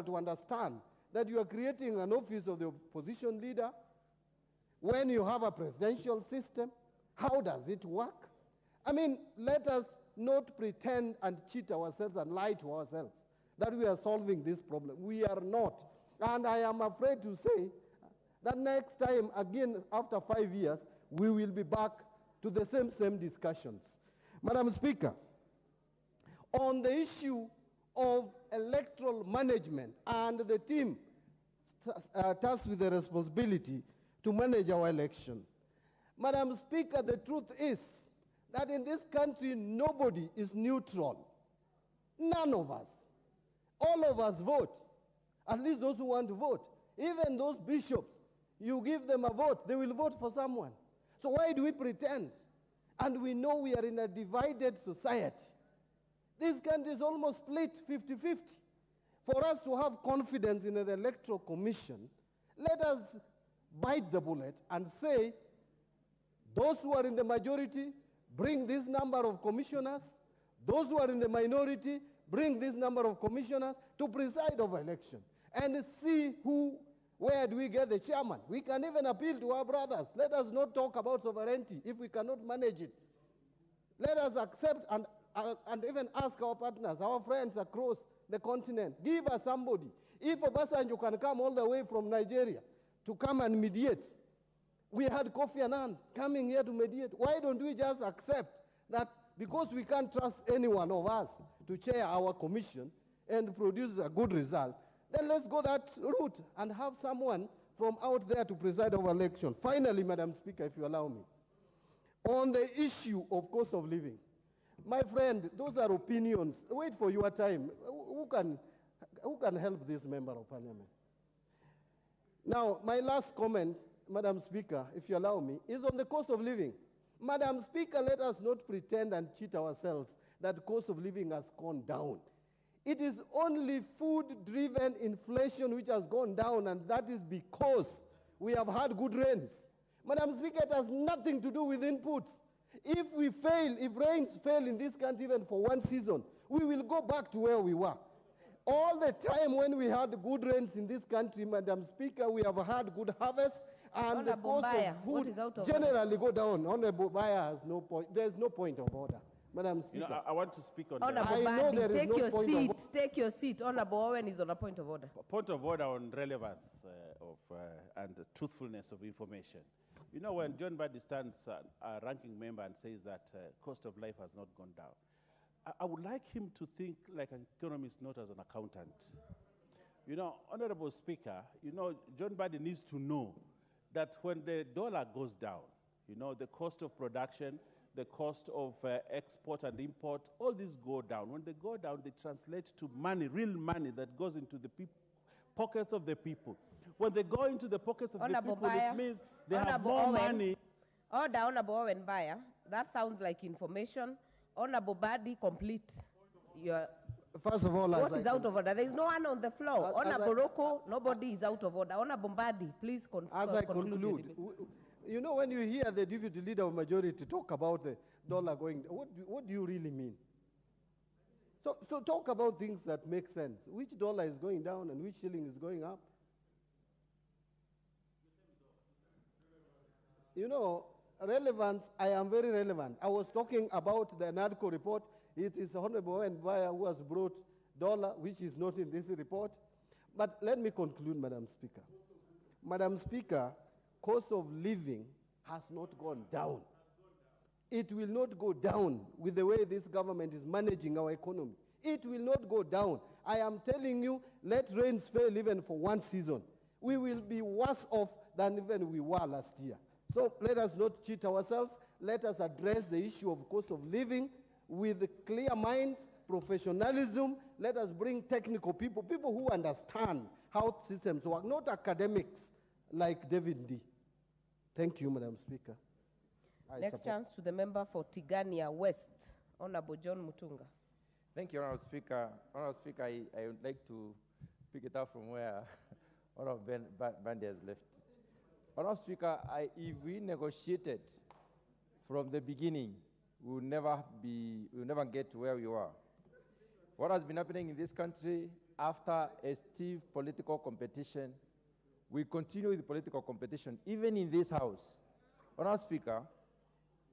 to understand that you are creating an office of the opposition leader when you have a presidential system. How does it work? I mean, let us not pretend and cheat ourselves and lie to ourselves that we are solving this problem. We are not. And I am afraid to say that next time, again, after 5 years, we will be back to the same discussions. Madam Speaker, on the issue of electoral management and the team tasked with the responsibility to manage our election, Madam Speaker, the truth is that in this country, nobody is neutral. None of us. All of us vote, at least those who want to vote. Even those bishops, you give them a vote, they will vote for someone. So why do we pretend? And we know we are in a divided society. This country is almost split 50-50. For us to have confidence in the Electoral Commission, let us bite the bullet and say, those who are in the majority, bring this number of commissioners. Those who are in the minority, bring this number of commissioners to preside over election. And see where do we get the chairman. We can even appeal to our brothers. Let us not talk about sovereignty if we cannot manage it. Let us accept and even ask our partners, our friends across the continent, give us somebody. If Obasanjo can come all the way from Nigeria to come and mediate, we had Kofi Annan coming here to mediate. Why don't we just accept that because we can't trust any one of us to chair our commission and produce a good result, then let's go that route and have someone from out there to preside over election. Finally, Madam Speaker, if you allow me, on the issue of cost of living, my friend, those are opinions. Wait for your time. Who can help this member of parliament? Now, my last comment, Madam Speaker, if you allow me, is on the cost of living. Madam Speaker, let us not pretend and cheat ourselves that cost of living has gone down. It is only food-driven inflation which has gone down, and that is because we have had good rains. Madam Speaker, it has nothing to do with inputs. If we fail, if rains fail in this country even for one season, we will go back to where we were. All the time when we had good rains in this country, Madam Speaker, we have had good harvest, and the cost of food generally go down. Honorable Buyer has no point. There is no point of order. Madam Speaker. You know, I want to speak on that. I know there take is no your point seat. Of take your seat. Honorable Owen is on a point of order. Point of order on relevance and truthfulness of information. You know, when John Badi stands, a ranking member, and says that cost of life has not gone down, I would like him to think like an economist, not as an accountant. You know, Honorable Speaker, you know, John Badi needs to know that when the dollar goes down, you know, the cost of production, the cost of export and import, all these go down. When they go down, they translate to money, real money that goes into the pockets of the people. When they go into the pockets of the people, it means they have more money. Order, Honorable Owen Bayer. That sounds like information. Honorable Badi, complete your... First of all, what is out of order? There is no one on the floor. Honorable Roko, nobody is out of order. Honorable Badi, please as I conclude, you know, when you hear the deputy leader of majority talk about the dollar going, what do you really mean? So talk about things that make sense. Which dollar is going down and which shilling is going up? You know, relevance, I am very relevant. I was talking about the Nadco report. It is Honorable Owen Bayer who has brought dollar, which is not in this report. But let me conclude, Madam Speaker. Madam Speaker, cost of living has not gone down. It will not go down with the way this government is managing our economy. It will not go down. I am telling you, let rains fail even for one season. We will be worse off than even we were last year. So let us not cheat ourselves. Let us address the issue of cost of living with clear minds, professionalism. Let us bring technical people, people who understand how systems work, not academics like David D. Thank you, Madam Speaker. Next chance to the member for Tigania West, Honorable John Mutunga. Thank you, Honorable Speaker. Honorable Speaker, I would like to pick it up from where Honorable Bandi has left. Honorable Speaker, if we negotiated from the beginning, we will never get to where we were. What has been happening in this country after a stiff political competition, we continue with political competition, even in this House. Honourable Speaker,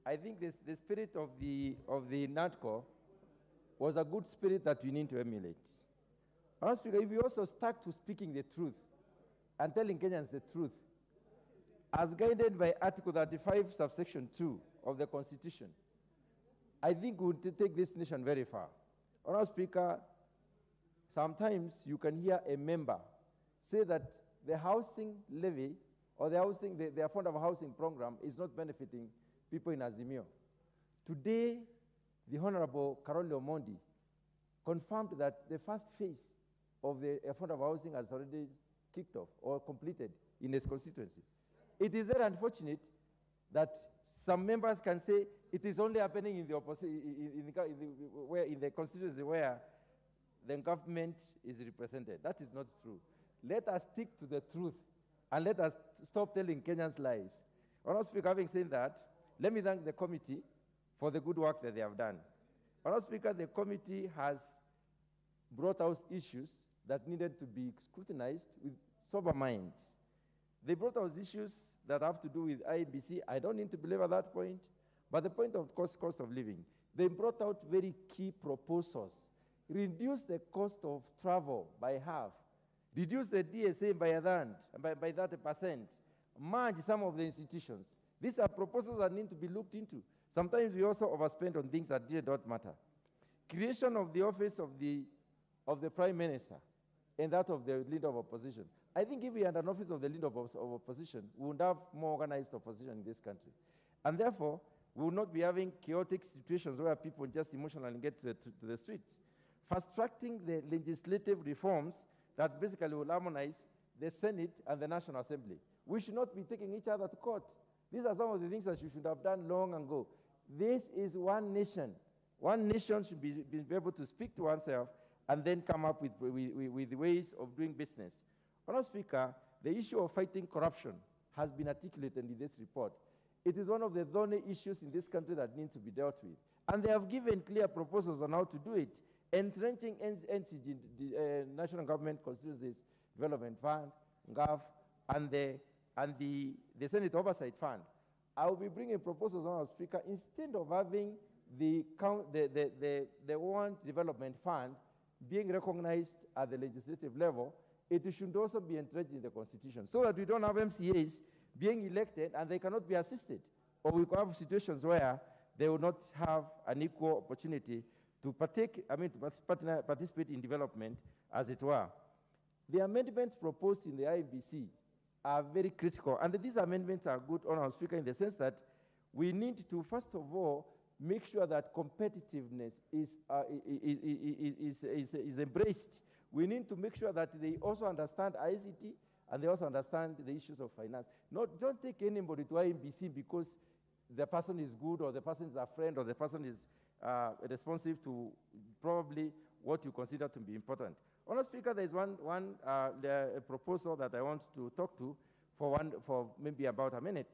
I think the spirit of the Nadco was a good spirit that we need to emulate. Honourable Speaker, if we also stuck to speaking the truth and telling Kenyans the truth, as guided by Article 35, subsection 2 of the Constitution, I think we would take this nation very far. Honourable Speaker, sometimes you can hear a member say that the housing levy or the affordable housing program is not benefiting people in Azimio. Today, the Honorable Karoli Omondi confirmed that the first phase of the affordable housing has already kicked off or completed in his constituency. It is very unfortunate that some members can say it is only happening in the in the constituency where the government is represented. That is not true. Let us stick to the truth and let us stop telling Kenyans lies. Honourable Speaker, having said that, let me thank the committee for the good work that they have done. Honourable Speaker, the committee has brought out issues that needed to be scrutinized with sober minds. They brought out issues that have to do with IBC. I don't need to belabor that point, but the point of cost of living. They brought out very key proposals. Reduce the cost of travel by half. Reduce the DSA by 30%. Merge some of the institutions. These are proposals that need to be looked into. Sometimes we also overspend on things that did not matter. Creation of the office of the Prime Minister and that of the leader of opposition. I think if we had an office of the leader of opposition, we would have more organized opposition in this country. And therefore, we will not be having chaotic situations where people just emotionally get to the streets. Fast-tracking the legislative reforms that basically will harmonize the Senate and the National Assembly. We should not be taking each other to court. These are some of the things that you should have done long ago. This is one nation. One nation should be able to speak to oneself and then come up with ways of doing business. Honourable Speaker, the issue of fighting corruption has been articulated in this report. It is one of the thorny issues in this country that needs to be dealt with. And they have given clear proposals on how to do it. Entrenching NCG, National Government Constituencies Development Fund, GAF, and the Senate Oversight Fund. I will be bringing proposals, Honourable Speaker, instead of having the One Development Fund being recognized at the legislative level, it should also be entrenched in the Constitution so that we don't have MCAs being elected and they cannot be assisted. Or we could have situations where they will not have an equal opportunity to participate in development, as it were. The amendments proposed in the IBC are very critical, and these amendments are good, Honourable Speaker, in the sense that we need to, first of all, make sure that competitiveness is embraced. We need to make sure that they also understand ICT and they also understand the issues of finance. Don't take anybody to IBC because the person is good or the person is a friend or the person is responsive to probably what you consider to be important. Honourable Speaker, there is one proposal that I want to talk to for maybe about a minute.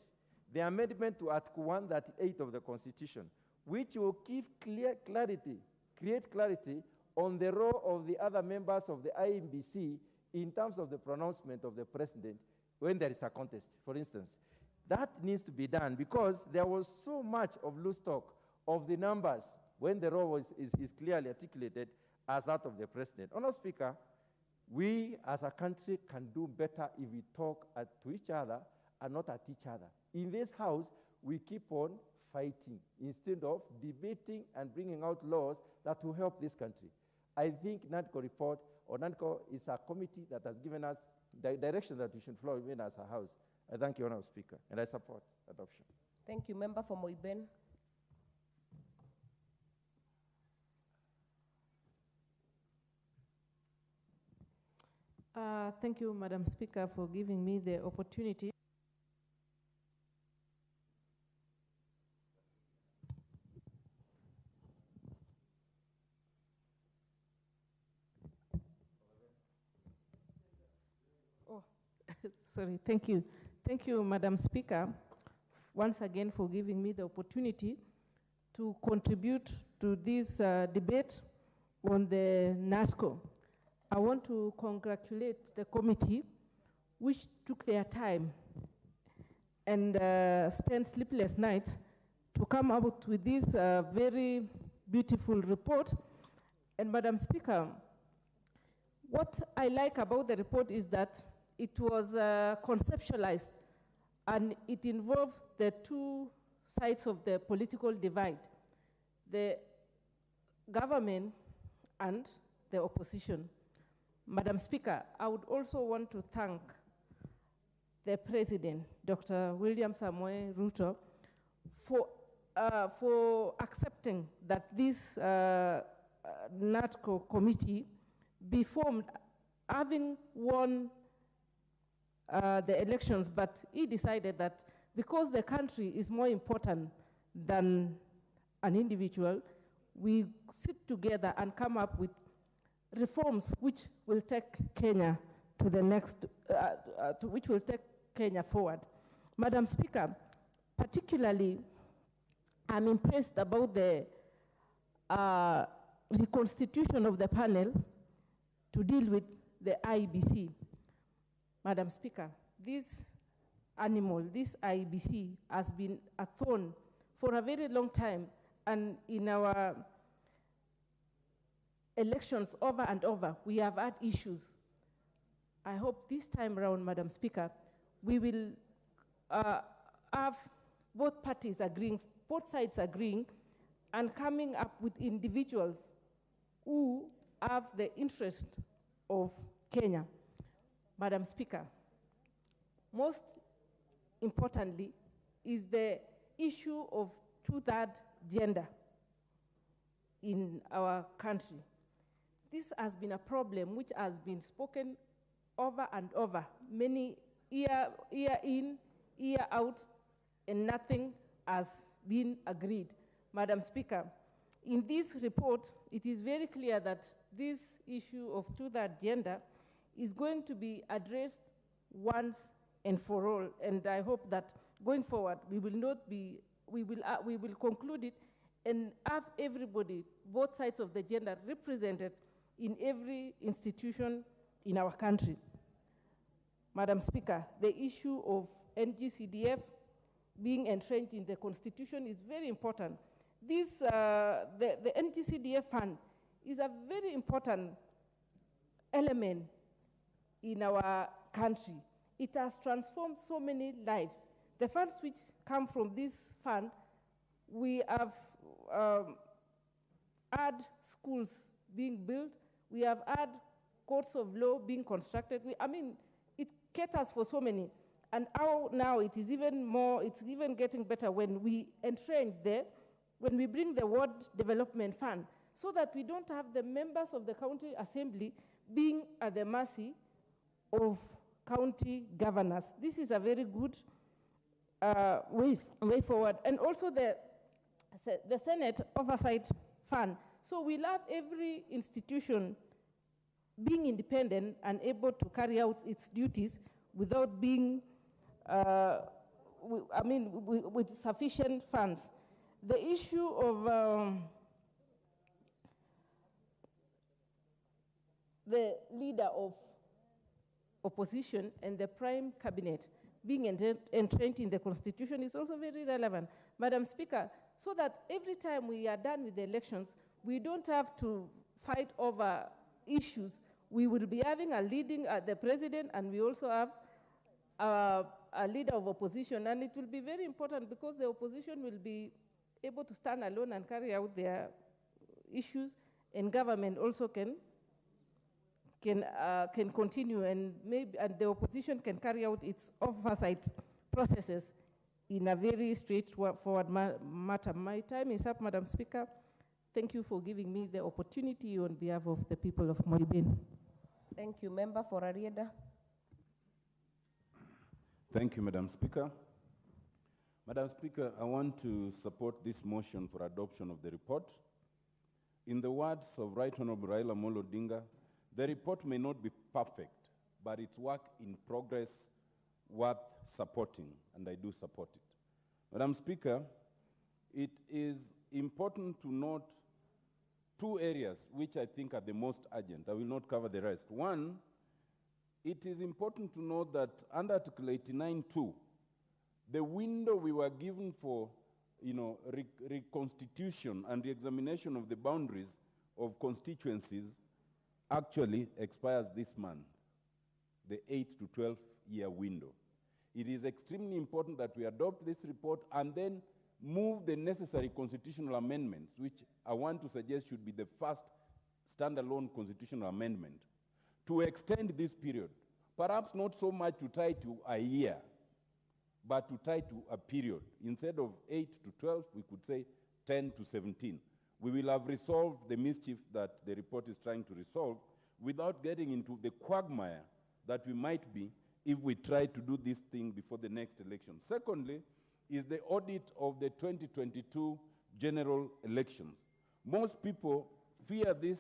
The amendment to Article 138 of the Constitution, which will give create clarity on the role of the other members of the IMBC in terms of the pronouncement of the president when there is a contest, for instance. That needs to be done because there was so much of loose talk of the numbers when the role is clearly articulated as that of the president. Honourable Speaker, we as a country can do better if we talk to each other and not at each other. In this House, we keep on fighting instead of debating and bringing out laws that will help this country. I think Nadco report, or Nadco is a committee that has given us the direction that we should follow even as a House. I thank you, Honourable Speaker, and I support adoption. Thank you. Member for Moiben. Thank you, Madam Speaker, for giving me the opportunity. Oh, sorry, thank you. Thank you, Madam Speaker, once again for giving me the opportunity to contribute to this debate on the Nadco. I want to congratulate the committee, which took their time and spent sleepless nights to come out with this very beautiful report. And Madam Speaker, what I like about the report is that it was conceptualized and it involved the two sides of the political divide, the government and the opposition. Madam Speaker, I would also want to thank the President, Dr. William Samoei Ruto, for accepting that this Nadco committee be formed, having won the elections, but he decided that because the country is more important than an individual, we sit together and come up with reforms which will take Kenya to the next, which will take Kenya forward. Madam Speaker, particularly, I'm impressed about the reconstitution of the panel to deal with the IBC. Madam Speaker, this animal, this IBC, has been a thorn for a very long time, and in our elections over and over, we have had issues. I hope this time around, Madam Speaker, we will have both parties agreeing, both sides agreeing, and coming up with individuals who have the interest of Kenya. Madam Speaker, most importantly is the issue of two-third gender in our country. This has been a problem which has been spoken over and over, many year in, year out, and nothing has been agreed. Madam Speaker, in this report, it is very clear that this issue of two-third gender is going to be addressed once and for all, and I hope that going forward we will conclude it and have everybody, both sides of the gender, represented in every institution in our country. Madam Speaker, the issue of NGCDF being entrenched in the Constitution is very important. This, the NGCDF fund is a very important element in our country. It has transformed so many lives. The funds which come from this fund, we have had schools being built, we have had courts of law being constructed. It caters for so many. And now it is even more, it's even getting better when we entrench there, when we bring the Ward Development Fund, so that we don't have the members of the county assembly being at the mercy of county governors. This is a very good way forward. And also the Senate Oversight Fund. So we'll have every institution being independent and able to carry out its duties without being, with sufficient funds. The issue of the leader of opposition and the prime cabinet being entrenched in the Constitution is also very relevant, Madam Speaker, so that every time we are done with the elections, we don't have to fight over issues. We will be having a leading the president, and we also have a leader of opposition, and it will be very important because the opposition will be able to stand alone and carry out their issues, and government also can continue, and the opposition can carry out its oversight processes in a very straightforward matter. My time is up, Madam Speaker. Thank you for giving me the opportunity on behalf of the people of Moibin. Thank you. Member for Arieda. Thank you, Madam Speaker. Madam Speaker, I want to support this motion for adoption of the report. In the words of Right Honorable Raila Odinga, the report may not be perfect, but it's work in progress worth supporting, and I do support it. Madam Speaker, it is important to note two areas which I think are the most urgent. I will not cover the rest. One, it is important to note that under Article 89(2), the window we were given for reconstitution and re-examination of the boundaries of constituencies actually expires this month, the 8 to 12-year window. It is extremely important that we adopt this report and then move the necessary constitutional amendments, which I want to suggest should be the first standalone constitutional amendment, to extend this period. Perhaps not so much to tie to a year, but to tie to a period. Instead of 8 to 12, we could say 10 to 17. We will have resolved the mischief that the report is trying to resolve without getting into the quagmire that we might be if we try to do this thing before the next election. Secondly, is the audit of the 2022 general elections. Most people fear this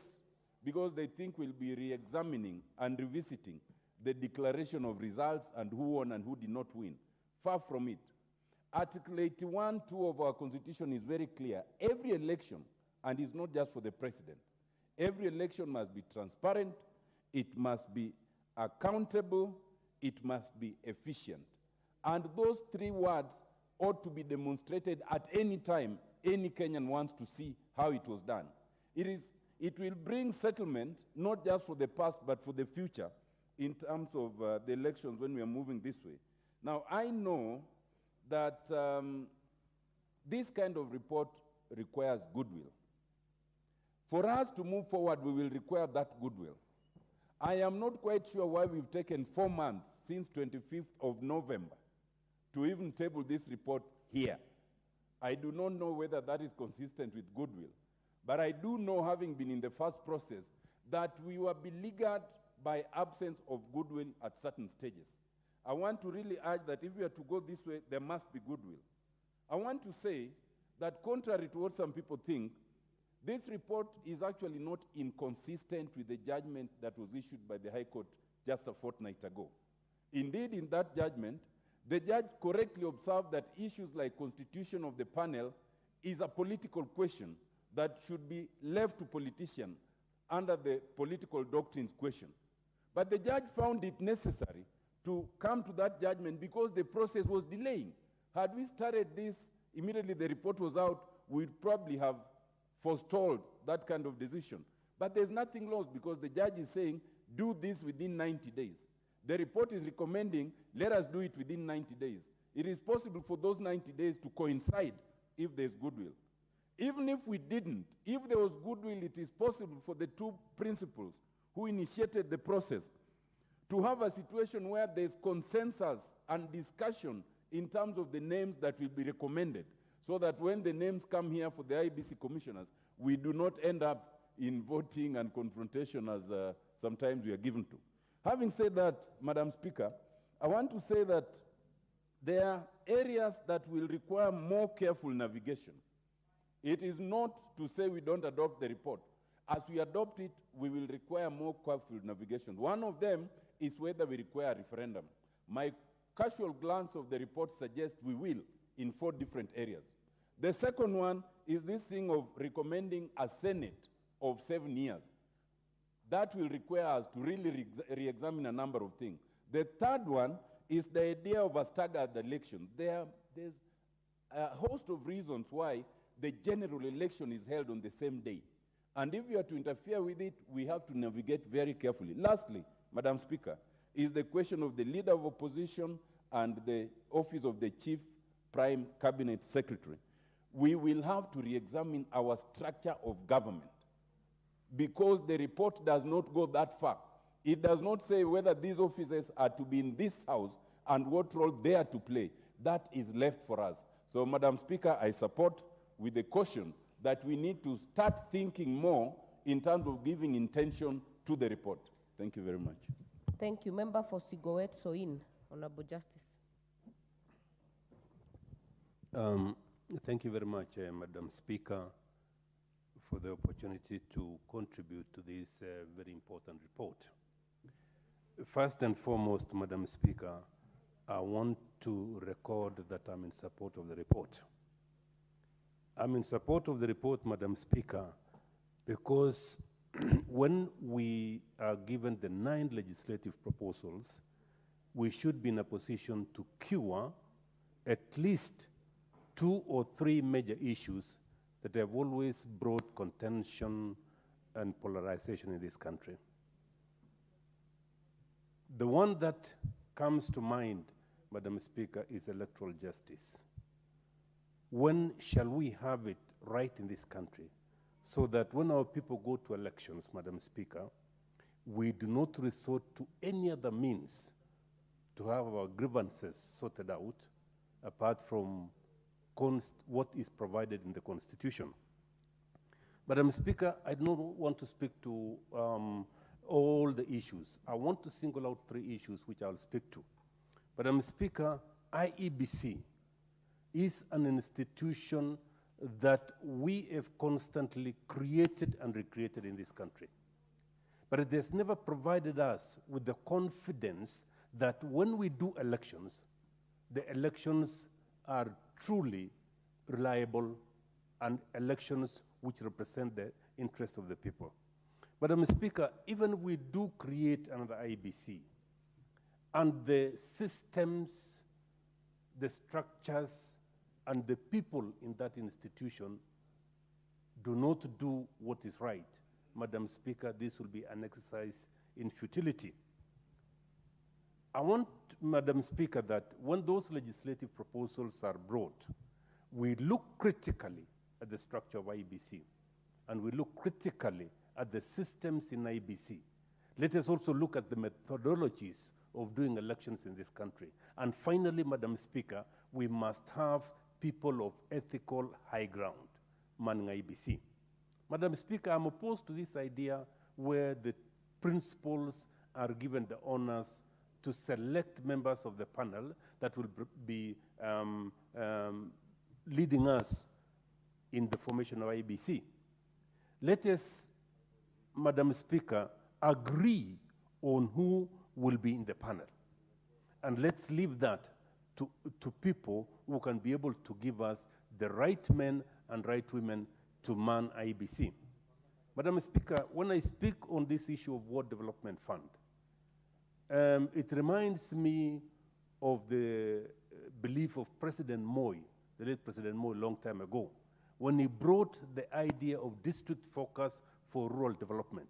because they think we'll be re-examining and revisiting the declaration of results and who won and who did not win. Far from it. Article 81(2) of our Constitution is very clear. Every election, and it's not just for the president, every election must be transparent, it must be accountable, it must be efficient. And those three words ought to be demonstrated at any time any Kenyan wants to see how it was done. It will bring settlement, not just for the past, but for the future, in terms of the elections when we are moving this way. Now, I know that this kind of report requires goodwill. For us to move forward, we will require that goodwill. I am not quite sure why we've taken 4 months since 25th of November to even table this report here. I do not know whether that is consistent with goodwill. But I do know, having been in the first process, that we were beleaguered by absence of goodwill at certain stages. I want to really urge that if we are to go this way, there must be goodwill. I want to say that contrary to what some people think, this report is actually not inconsistent with the judgment that was issued by the High Court just a fortnight ago. Indeed, in that judgment, the judge correctly observed that issues like constitution of the panel is a political question that should be left to politicians under the political doctrines question. But the judge found it necessary to come to that judgment because the process was delaying. Had we started this immediately the report was out, we'd probably have forestalled that kind of decision. But there's nothing lost because the judge is saying, do this within 90 days. The report is recommending, let us do it within 90 days. It is possible for those 90 days to coincide if there's goodwill. Even if we didn't, if there was goodwill, it is possible for the two principals who initiated the process to have a situation where there's consensus and discussion in terms of the names that will be recommended, so that when the names come here for the IEBC commissioners, we do not end up in voting and confrontation as sometimes we are given to. Having said that, Madam Speaker, I want to say that there are areas that will require more careful navigation. It is not to say we don't adopt the report. As we adopt it, we will require more careful navigation. One of them is whether we require a referendum. My casual glance of the report suggests we will in 4 different areas. The second one is this thing of recommending a Senate of 7 years. That will require us to really re-examine a number of things. The third one is the idea of a staggered election. There's a host of reasons why the general election is held on the same day. And if we are to interfere with it, we have to navigate very carefully. Lastly, Madam Speaker, is the question of the leader of opposition and the office of the Chief Prime Cabinet Secretary. We will have to re-examine our structure of government because the report does not go that far. It does not say whether these officers are to be in this house and what role they are to play. That is left for us. So, Madam Speaker, I support with the caution that we need to start thinking more in terms of giving intention to the report. Thank you very much. Thank you. Member for Sigowet Soin, Honorable Justice. Thank you very much, Madam Speaker, for the opportunity to contribute to this very important report. First and foremost, Madam Speaker, I want to record that I'm in support of the report. I'm in support of the report, Madam Speaker, because when we are given the 9 legislative proposals, we should be in a position to cure at least 2 or 3 major issues that have always brought contention and polarization in this country. The one that comes to mind, Madam Speaker, is electoral justice. When shall we have it right in this country so that when our people go to elections, Madam Speaker, we do not resort to any other means to have our grievances sorted out apart from what is provided in the Constitution. Madam Speaker, I do not want to speak to all the issues. I want to single out 3 issues which I'll speak to. Madam Speaker, IEBC is an institution that we have constantly created and recreated in this country. But it has never provided us with the confidence that when we do elections, the elections are truly reliable and elections which represent the interest of the people. Madam Speaker, even if we do create another IBC, and the systems, the structures, and the people in that institution do not do what is right, Madam Speaker, this will be an exercise in futility. I want, Madam Speaker, that when those legislative proposals are brought, we look critically at the structure of IBC, and we look critically at the systems in IBC. Let us also look at the methodologies of doing elections in this country. And finally, Madam Speaker, we must have people of ethical high ground manning IBC. Madam Speaker, I'm opposed to this idea where the principals are given the honors to select members of the panel that will be leading us in the formation of IBC. Let us, Madam Speaker, agree on who will be in the panel. And let's leave that to people who can be able to give us the right men and right women to man IBC. Madam Speaker, when I speak on this issue of Ward Development Fund, it reminds me of the belief of President Moi, the late President Moi, a long time ago, when he brought the idea of district focus for rural development.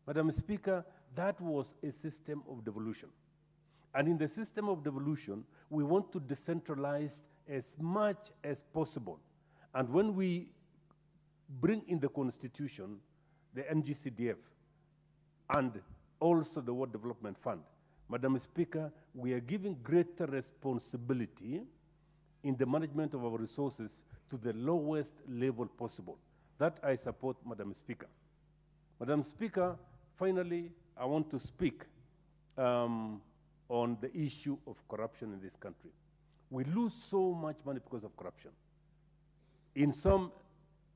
Madam Speaker, that was a system of devolution. And in the system of devolution, we want to decentralize as much as possible. And when we bring in the Constitution, the NGCDF, and also the World Development Fund, Madam Speaker, we are giving greater responsibility in the management of our resources to the lowest level possible. That I support, Madam Speaker. Madam Speaker, finally, I want to speak on the issue of corruption in this country. We lose so much money because of corruption. In some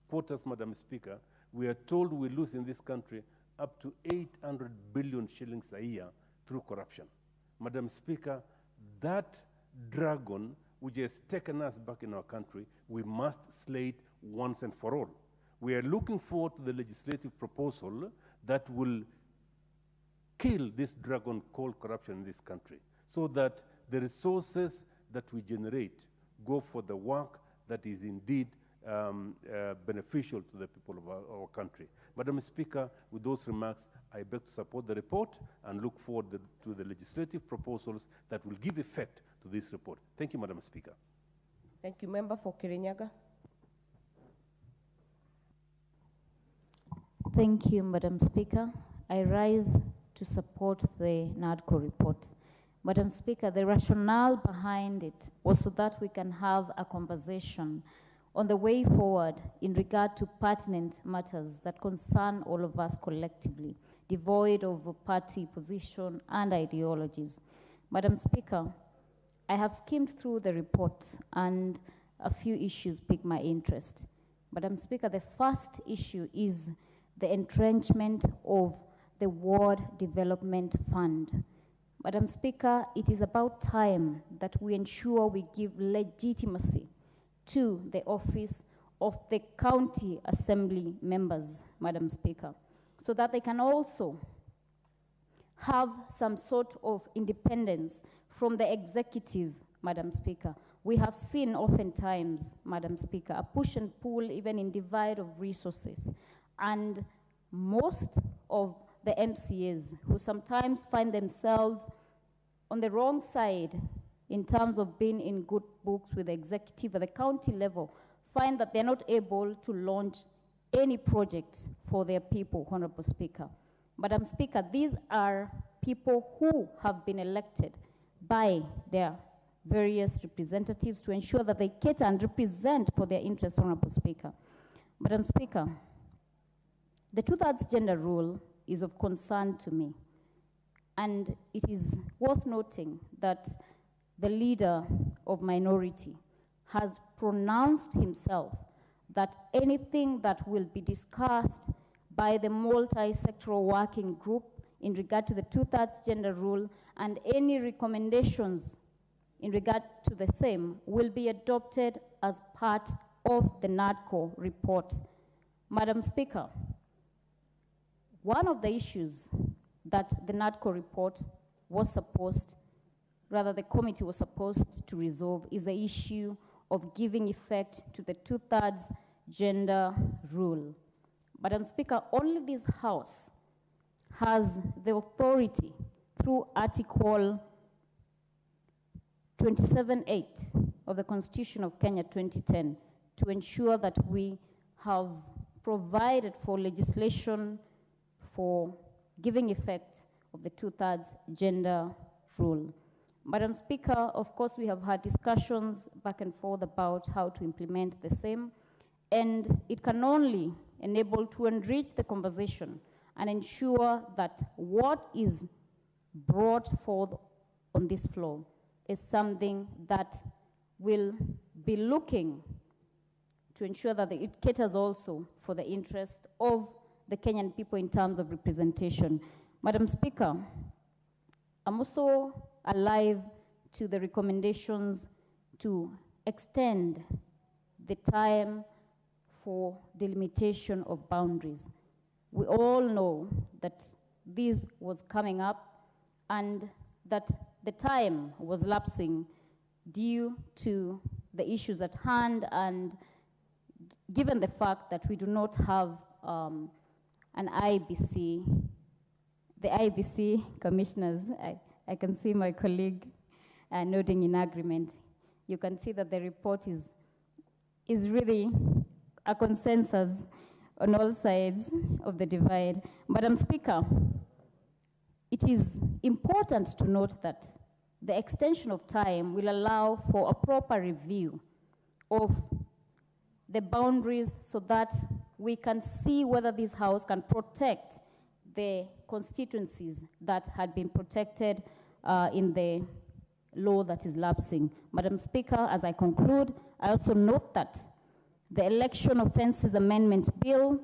quarters, Madam Speaker, we are told we lose in this country up to 800 billion shillings a year through corruption. Madam Speaker, that dragon which has taken us back in our country, we must slay it once and for all. We are looking forward to the legislative proposal that will kill this dragon called corruption in this country, so that the resources that we generate go for the work that is indeed beneficial to the people of our country. Madam Speaker, with those remarks, I beg to support the report and look forward to the legislative proposals that will give effect to this report. Thank you, Madam Speaker. Thank you. Member for Kirinyaga. Thank you, Madam Speaker. I rise to support the Nadco report. Madam Speaker, the rationale behind it was so that we can have a conversation on the way forward in regard to pertinent matters that concern all of us collectively, devoid of party position and ideologies. Madam Speaker, I have skimmed through the report and a few issues piqued my interest. Madam Speaker, the first issue is the entrenchment of the Ward Development Fund. Madam Speaker, it is about time that we ensure we give legitimacy to the office of the county assembly members, Madam Speaker, so that they can also have some sort of independence from the executive, Madam Speaker. We have seen oftentimes, Madam Speaker, a push and pull even in divide of resources. And most of the MCAs who sometimes find themselves on the wrong side in terms of being in good books with the executive at the county level find that they're not able to launch any projects for their people, Honorable Speaker. Madam Speaker, these are people who have been elected by their various representatives to ensure that they cater and represent for their interests, Honorable Speaker. Madam Speaker, the 2/3 gender rule is of concern to me. And it is worth noting that the leader of minority has pronounced himself that anything that will be discussed by the multi-sectoral working group in regard to the 2/3 gender rule and any recommendations in regard to the same will be adopted as part of the Nadco report. Madam Speaker, one of the issues that the Nadco report was supposed, rather the committee was supposed to resolve, is the issue of giving effect to the 2/3 gender rule. Madam Speaker, only this House has the authority through Article 27(8) of the Constitution of Kenya 2010 to ensure that we have provided for legislation for giving effect of the 2/3 gender rule. Madam Speaker, of course, we have had discussions back and forth about how to implement the same, and it can only enable to enrich the conversation and ensure that what is brought forth on this floor is something that will be looking to ensure that it caters also for the interest of the Kenyan people in terms of representation. Madam Speaker, I'm also alive to the recommendations to extend the time for delimitation of boundaries. We all know that this was coming up and that the time was lapsing due to the issues at hand, and given the fact that we do not have an IBC, the IBC commissioners, I can see my colleague nodding in agreement. You can see that the report is really a consensus on all sides of the divide. Madam Speaker, it is important to note that the extension of time will allow for a proper review of the boundaries so that we can see whether this House can protect the constituencies that had been protected in the law that is lapsing. Madam Speaker, as I conclude, I also note that the Election Offences Amendment Bill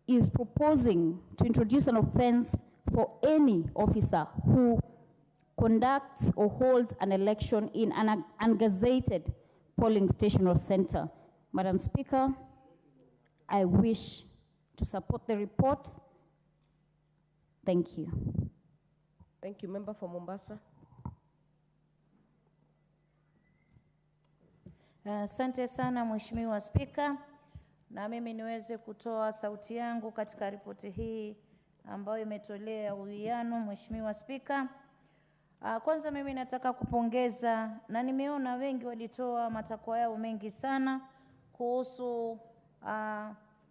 is proposing to introduce an offense for any officer who conducts or holds an election in an ungazetted polling station or center. Madam Speaker, I wish to support the report. Thank you. Thank you. Member for Mombasa. Asante sana Mheshimiwa Spika, na mimi niweze kutoa sauti yangu katika ripoti hii ambayo imetolea uwiano. Mheshimiwa Spika, kwanza mimi nataka kupongeza, na nimeona wengi walitoa matakwa yao mengi sana kuhusu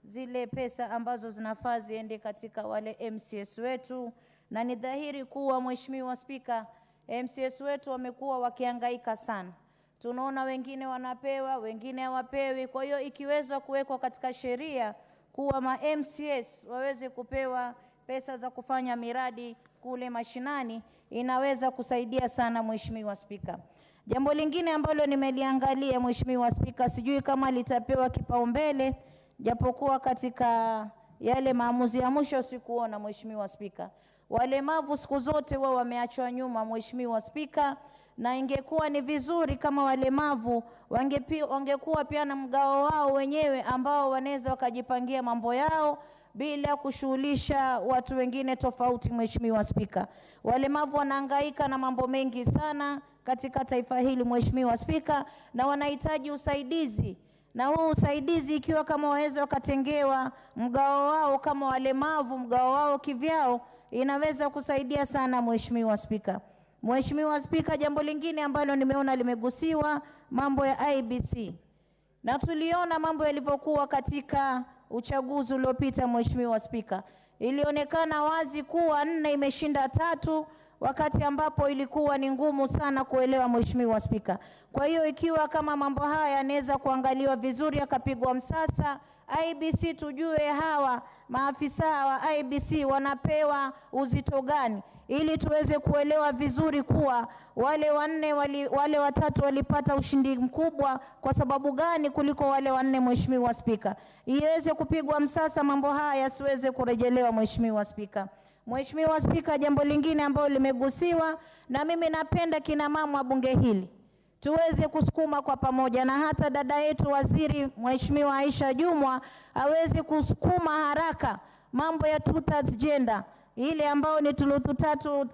zile pesa ambazo zinafaa ziende katika wale MCS wetu, na ni dhahiri kuwa Mheshimiwa Spika, MCS wetu wamekuwa wakihangaika sana. Tunaona wengine wanapewa, wengine hawapewi. Kwa hiyo ikiwezwa kuwekwa katika sheria kuwa ma MCS waweze kupewa pesa za kufanya miradi kule mashinani, inaweza kusaidia sana Mheshimiwa Spika. Jambo lingine ambalo nimeliangalia Mheshimiwa Spika, sijui kama litapewa kipaumbele, japokuwa katika yale maamuzi ya mwisho sikuona Mheshimiwa Spika. Walemavu siku zote wao wameachwa nyuma Mheshimiwa Spika, na ingekuwa ni vizuri kama walemavu wangekuwa pia na mgao wao wenyewe ambao wanaweza wakajipangia mambo yao bila kushughulisha watu wengine tofauti. Mheshimiwa Spika, walemavu wanahangaika na mambo mengi sana katika taifa hili Mheshimiwa Spika, na wanahitaji usaidizi, na huu usaidizi ikiwa kama waweza wakatengewa mgao wao kama walemavu, mgao wao kivyao, inaweza kusaidia sana Mheshimiwa Spika. Mheshimiwa Spika, jambo lingine ambalo nimeona limegusiwa, mambo ya IEBC. Na tuliona mambo yalivyokuwa katika uchaguzi uliopita Mheshimiwa Spika. Ilionekana wazi kuwa 4 imeshinda 3, wakati ambapo ilikuwa ni ngumu sana kuelewa Mheshimiwa Spika. Kwa hiyo ikiwa kama mambo haya yanaweza kuangaliwa vizuri yakapigwa msasa, IEBC tujue hawa maafisa wa IEBC wanapewa uzito gani, ili tuweze kuelewa vizuri kuwa wale 4 wale 3 walipata ushindi mkubwa kwa sababu gani kuliko wale 4. Mheshimiwa Spika, iweze kupigwa msasa mambo haya yasiweze kurejelewa Mheshimiwa Spika. Mheshimiwa Spika, jambo lingine ambalo limegusiwa, na mimi napenda kina mama bunge hili tuweze kusukuma kwa pamoja, na hata dada yetu waziri Mheshimiwa Aisha Jumwa aweze kusukuma haraka mambo ya 2/3 gender, ile ambao ni thuluthi tatu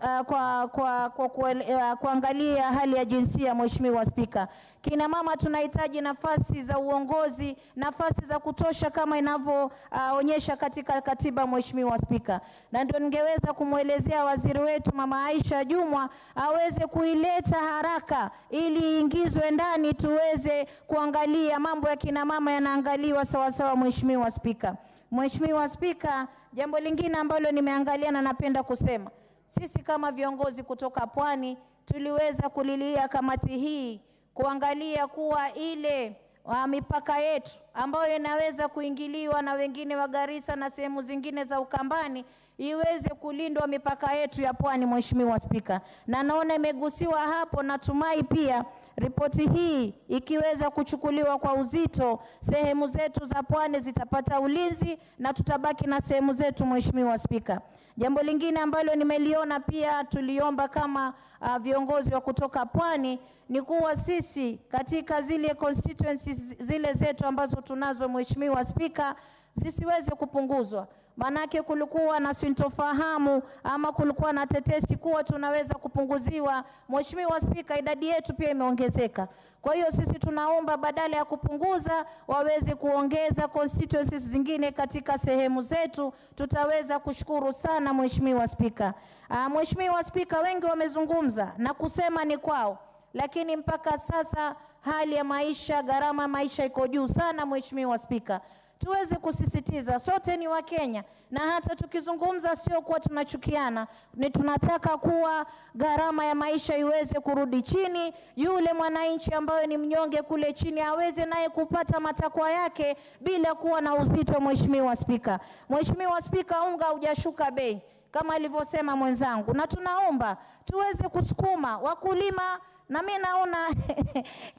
kuangalia hali ya jinsia. Mheshimiwa Spika, kina mama tunahitaji nafasi za uongozi, nafasi za kutosha kama inavyoonyesha katika katiba Mheshimiwa Spika, na ndio ningeweza kumwelezea waziri wetu Mama Aisha Jumwa aweze kuileta haraka ili iingizwe ndani, tuweze kuangalia mambo ya kina mama yanaangaliwa sawa sawa. Mheshimiwa Spika, Mheshimiwa Spika, jambo lingine ambalo nimeangalia na napenda kusema, sisi kama viongozi kutoka Pwani tuliweza kulilia kamati hii kuangalia kuwa ile mipaka yetu ambayo inaweza kuingiliwa na wengine wa Garissa na sehemu zingine za Ukambani iweze kulindwa mipaka yetu ya Pwani. Mheshimiwa Spika, na naona imegusiwa hapo, natumai pia ripoti hii ikiweza kuchukuliwa kwa uzito, sehemu zetu za Pwani zitapata ulinzi na tutabaki na sehemu zetu. Mheshimiwa Spika, jambo lingine ambalo nimeliona pia tuliomba kama viongozi wa kutoka Pwani ni kuwa sisi katika zile constituencies zile zetu ambazo tunazo Mheshimiwa Spika zisiweze kupunguzwa. Manake kulikuwa na sintofahamu ama kulikuwa na tetesi kuwa tunaweza kupunguziwa. Mheshimiwa Spika, idadi yetu pia imeongezeka. Kwa hiyo sisi tunaomba badala ya kupunguza waweze kuongeza constituencies zingine katika sehemu zetu. Tutaweza kushukuru sana Mheshimiwa Spika. Mheshimiwa Spika, wengi wamezungumza na kusema ni kwao, lakini mpaka sasa hali ya maisha, gharama ya maisha iko juu sana. Mheshimiwa Spika, tuweze kusisitiza sote ni Wakenya, na hata tukizungumza sio kuwa tunachukiana, ni tunataka kuwa gharama ya maisha iweze kurudi chini, yule mwananchi ambaye ni mnyonge kule chini aweze naye kupata matakwa yake bila kuwa na uzito. Mheshimiwa Spika, Mheshimiwa Spika, unga hujashuka bei kama alivyosema mwenzangu, na tunaomba tuweze kusukuma wakulima. Na mimi naona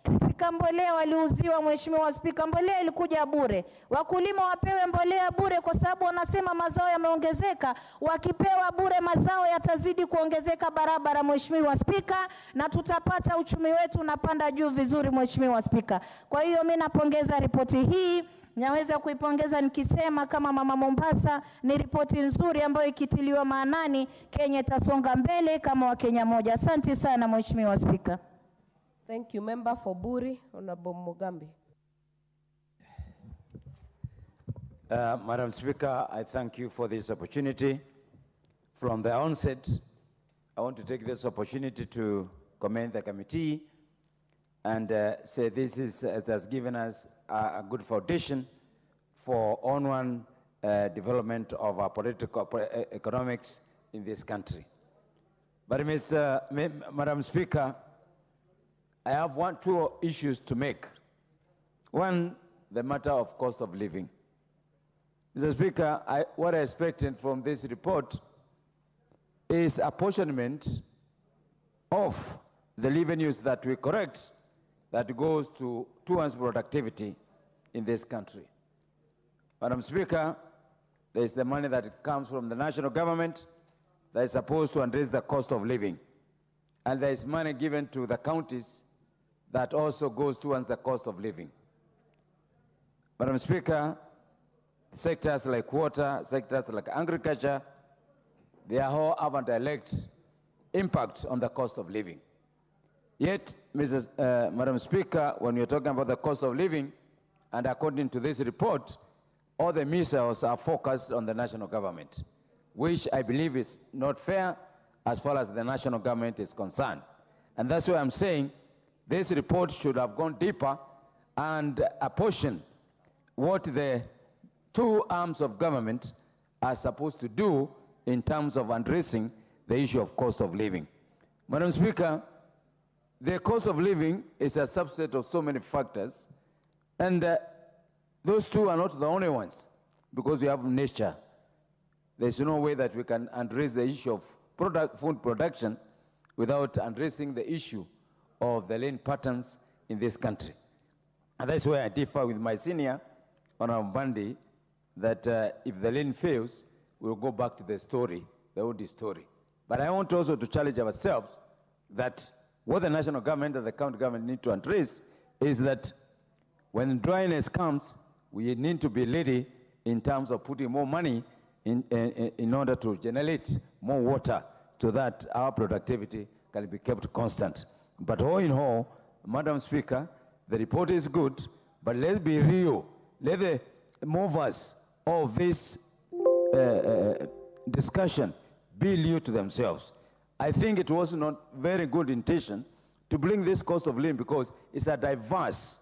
katika mbolea waliuziwa Mheshimiwa Spika, mbolea ilikuja bure. Wakulima wapewe mbolea bure kwa sababu wanasema mazao yameongezeka. Wakipewa bure mazao yatazidi kuongezeka barabara Mheshimiwa Spika, na tutapata uchumi wetu unapanda juu vizuri Mheshimiwa Spika. Kwa hiyo mimi napongeza ripoti hii. Naweza kuipongeza nikisema kama mama Mombasa, ni ripoti nzuri ambayo ikitiliwa maanani Kenya itasonga mbele kama Wakenya moja. Asante sana Mheshimiwa Spika. Thank you. Member for Buri, Honorable Mugambi. Madam Speaker, I thank you for this opportunity. From the onset, I want to take this opportunity to commend the committee and say it has given us a good foundation for onward development of our political economics in this country. But Madam Speaker, I have two issues to make. One, the matter of cost of living. Mr. Speaker, what I expected from this report is apportionment of the revenues that we correct that goes towards productivity in this country. Madam Speaker, there is the money that comes from the national government that is supposed to address the cost of living. and there is money given to the counties that also goes towards the cost of living. Madam Speaker, sectors like water, sectors like agriculture, they all have a direct impact on the cost of living. Yet, Madam Speaker, when you're talking about the cost of living, and according to this report, all the missiles are focused on the national government, which I believe is not fair as far as the national government is concerned. And that's why I'm saying this report should have gone deeper and apportion what the two arms of government are supposed to do in terms of addressing the issue of cost of living. Madam Speaker, the cost of living is a subset of so many factors, and those two are not the only ones, because we have nature. There's no way that we can address the issue of food production without addressing the issue of the land patterns in this country. And that's where I differ with my senior, Honorable Bandi, that if the land fails, we'll go back to the story, the old story. But I want also to challenge ourselves that what the national government and the county government need to address is that when dryness comes, we need to be ready in terms of putting more money in order to generate more water so that our productivity can be kept constant. But all in all, Madam Speaker, the report is good, but let's be real. Let the movers of this discussion be real to themselves. I think it was not very good intention to bring this cost of living because it's a diverse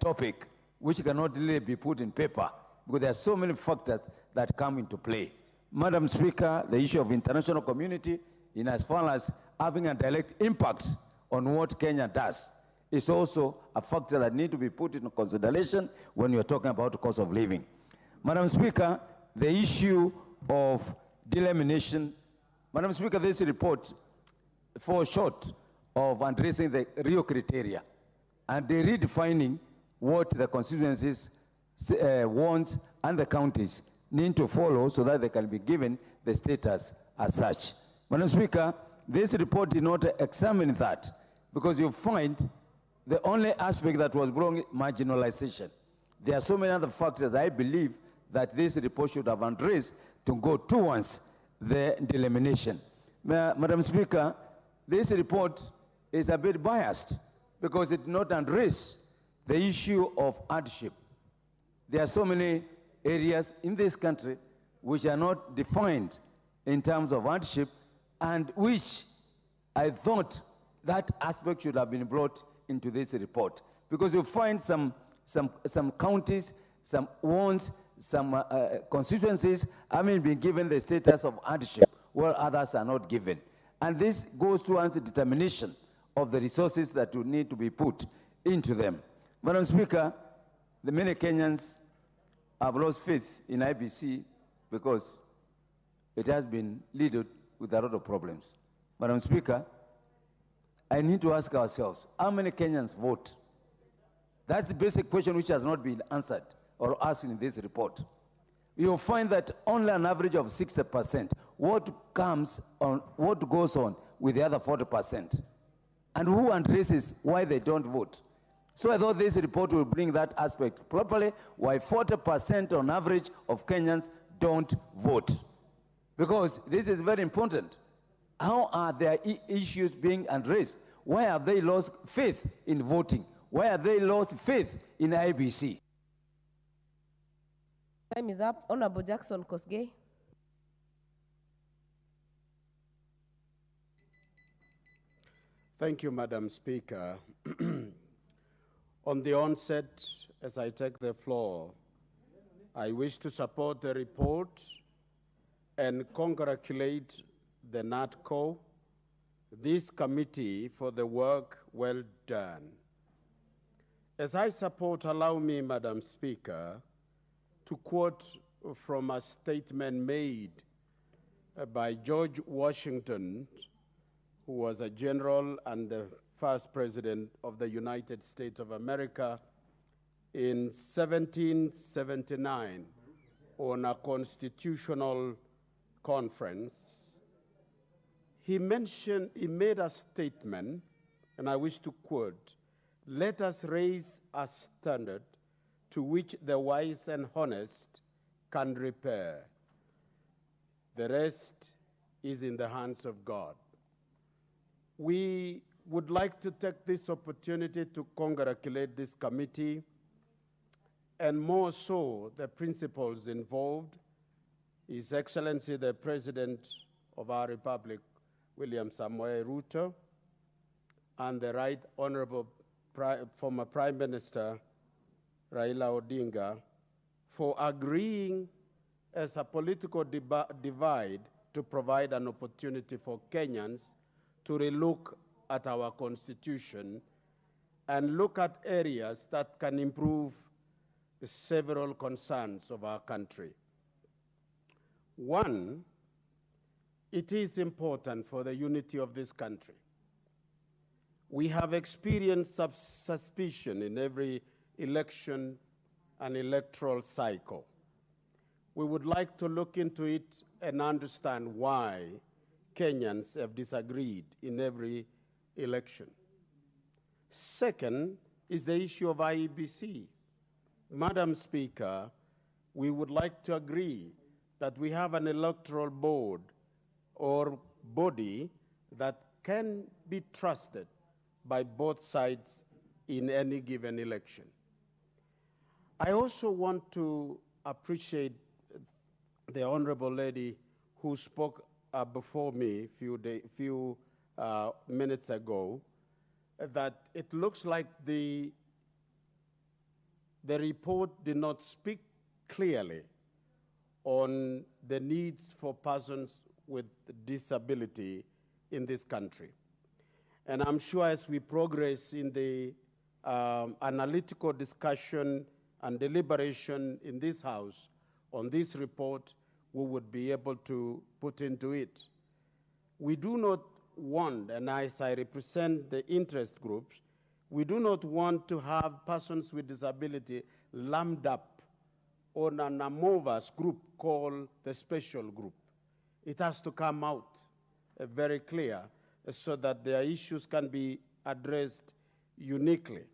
topic which cannot really be put in paper because there are so many factors that come into play. Madam Speaker, the issue of international community, in as far as having a direct impact on what Kenya does, is also a factor that needs to be put into consideration when you're talking about the cost of living. Madam Speaker, the issue of delimitation, Madam Speaker, this report falls short of addressing the real criteria and the redefining what the constituencies wants and the counties need to follow so that they can be given the status as such. Madam Speaker, this report did not examine that because you find the only aspect that was brought marginalization. There are so many other factors I believe that this report should have addressed to go towards the delimitation. Madam Speaker, this report is a bit biased because it did not address the issue of hardship. There are so many areas in this country which are not defined in terms of hardship and which I thought that aspect should have been brought into this report. Because you find some counties, some wards, some constituencies having been given the status of hardship, while others are not given. And this goes towards the determination of the resources that will need to be put into them. Madam Speaker, the many Kenyans have lost faith in IBC because it has been loaded with a lot of problems. Madam Speaker, I need to ask ourselves, how many Kenyans vote? That's the basic question which has not been answered or asked in this report. You'll find that only an average of 60%. What goes on with the other 40%? And who addresses why they don't vote? So I thought this report will bring that aspect properly, why 40% on average of Kenyans don't vote. Because this is very important. How are their issues being addressed? Why have they lost faith in voting? Why have they lost faith in IBC? Time is up. Honorable Jackson Kosgei. Thank you, Madam Speaker. On the onset, as I take the floor, I wish to support the report and congratulate the Nadco, this committee, for the work well done. As I support, allow me, Madam Speaker, to quote from a statement made by George Washington, who was a general and the first president of the United States of America in 1779 on a constitutional conference. he made a statement, and I wish to quote, "Let us raise a standard to which the wise and honest can repair. The rest is in the hands of God." We would like to take this opportunity to congratulate this committee, and more so the principals involved, His Excellency the President of our Republic, William Samoei Ruto, and the Right Honorable former Prime Minister, Raila Odinga, for agreeing as a political divide to provide an opportunity for Kenyans to relook at our Constitution and look at areas that can improve the several concerns of our country. One, it is important for the unity of this country. We have experienced suspicion in every election and electoral cycle. We would like to look into it and understand why Kenyans have disagreed in every election. Second is the issue of IEBC. Madam Speaker, we would like to agree that we have an electoral board or body that can be trusted by both sides in any given election. I also want to appreciate the Honorable Lady who spoke before me a few minutes ago, that it looks like the report did not speak clearly on the needs for persons with disability in this country. And I'm sure as we progress in the analytical discussion and deliberation in this House on this report, we would be able to put into it. We do not want, and as I represent the interest groups, we do not want to have persons with disability lumped up on an amorphous group called the special group. It has to come out very clear so that their issues can be addressed uniquely.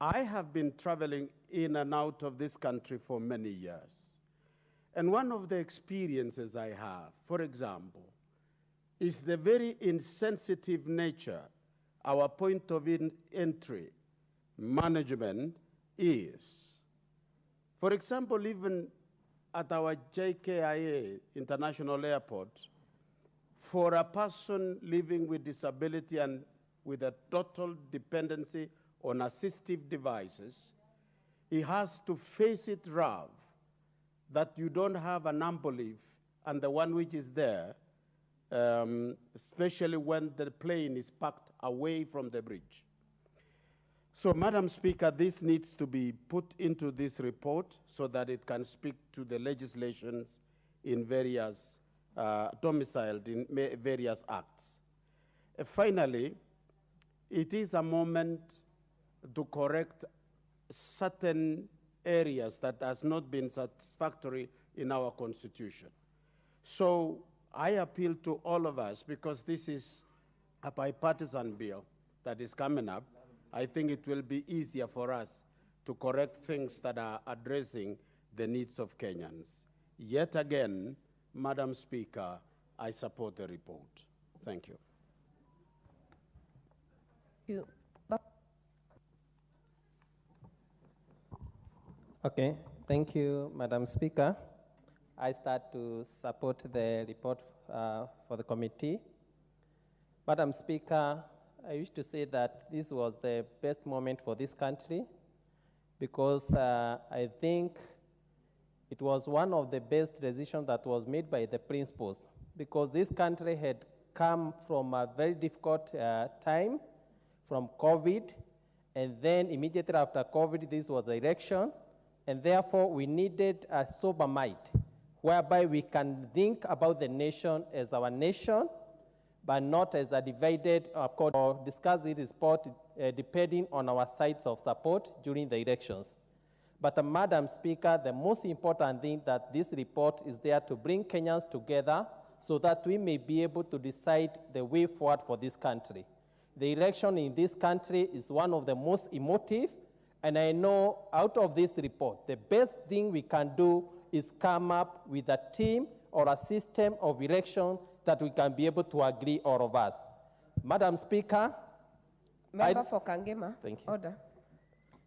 I have been traveling in and out of this country for many years. And one of the experiences I have, for example, is the very insensitive nature our point of entry management is. For example, even at our JKIA International Airport, for a person living with disability and with a total dependency on assistive devices, he has to face it rough that you don't have an ambulife and the one which is there, especially when the plane is parked away from the bridge. So, Madam Speaker, this needs to be put into this report so that it can speak to the legislations in various, domiciled in various acts. Finally, it is a moment to correct certain areas that has not been satisfactory in our Constitution. So I appeal to all of us, because this is a bipartisan bill that is coming up. I think it will be easier for us to correct things that are addressing the needs of Kenyans. Yet again, Madam Speaker, I support the report. Thank you. Okay, thank you, Madam Speaker. I start to support the report for the committee. Madam Speaker, I wish to say that this was the best moment for this country, because I think it was one of the best decisions that was made by the principals, because this country had come from a very difficult time, from COVID, and then immediately after COVID, this was the election, and therefore we needed a sober mind, whereby we can think about the nation as our nation, but not as a divided or discuss it support depending on our sides of support during the elections. But Madam Speaker, the most important thing that this report is there to bring Kenyans together so that we may be able to decide the way forward for this country. The election in this country is one of the most emotive, and I know out of this report, the best thing we can do is come up with a team or a system of election that we can be able to agree, all of us. Madam Speaker. Member for Kangema. Thank you. Order.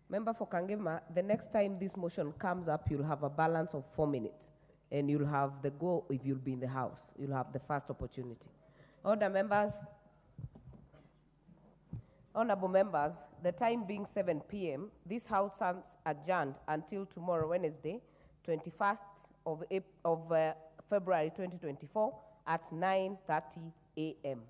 Member for Kangema, the next time this motion comes up, you'll have a balance of 4 minutes, and you'll have the go if you'll be in the House. You'll have the first opportunity. Order, members. Honorable members, the time being 7 p.m., this House stands adjourned until tomorrow, Wednesday, 21st of February 2024 at 9:30 a.m.